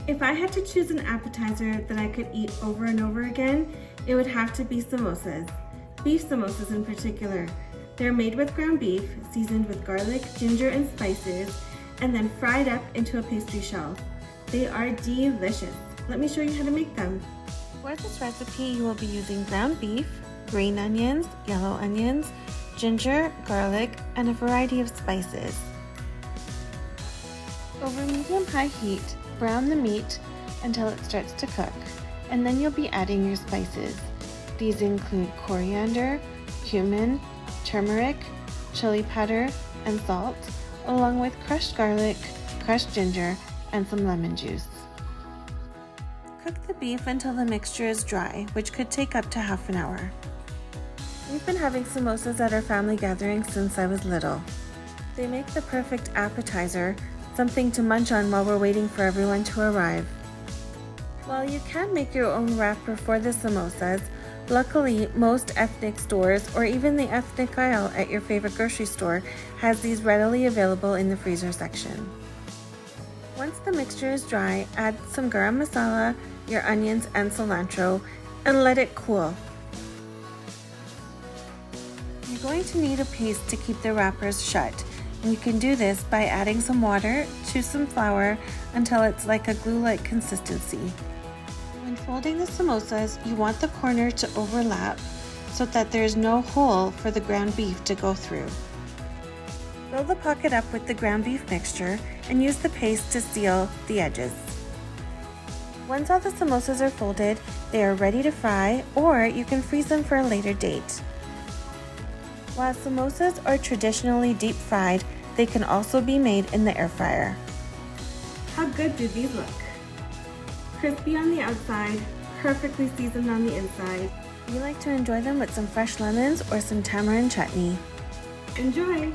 If I had to choose an appetizer that I could eat over and over again, it would have to be samosas. Beef samosas in particular. They're made with ground beef, seasoned with garlic, ginger, and spices, and then fried up into a pastry shell. They are delicious. Let me show you how to make them. For this recipe, you will be using ground beef, green onions, yellow onions, ginger, garlic, and a variety of spices. Over medium-high heat, brown the meat until it starts to cook, and then you'll be adding your spices. These include coriander, cumin, turmeric, chili powder, and salt, along with crushed garlic, crushed ginger, and some lemon juice. Cook the beef until the mixture is dry, which could take up to half an hour. We've been having samosas at our family gathering since I was little. They make the perfect appetizer, something to munch on while we're waiting for everyone to arrive. While you can make your own wrapper for the samosas, luckily most ethnic stores or even the ethnic aisle at your favorite grocery store has these readily available in the freezer section. Once the mixture is dry, add some garam masala, your onions and cilantro, and let it cool. You're going to need a paste to keep the wrappers shut. And you can do this by adding some water to some flour until it's like a glue-like consistency. When folding the samosas, you want the corner to overlap so that there is no hole for the ground beef to go through. Fill the pocket up with the ground beef mixture and use the paste to seal the edges. Once all the samosas are folded, they are ready to fry, or you can freeze them for a later date. While samosas are traditionally deep fried, they can also be made in the air fryer. How good do these look? Crispy on the outside, perfectly seasoned on the inside. We like to enjoy them with some fresh lemons or some tamarind chutney. Enjoy!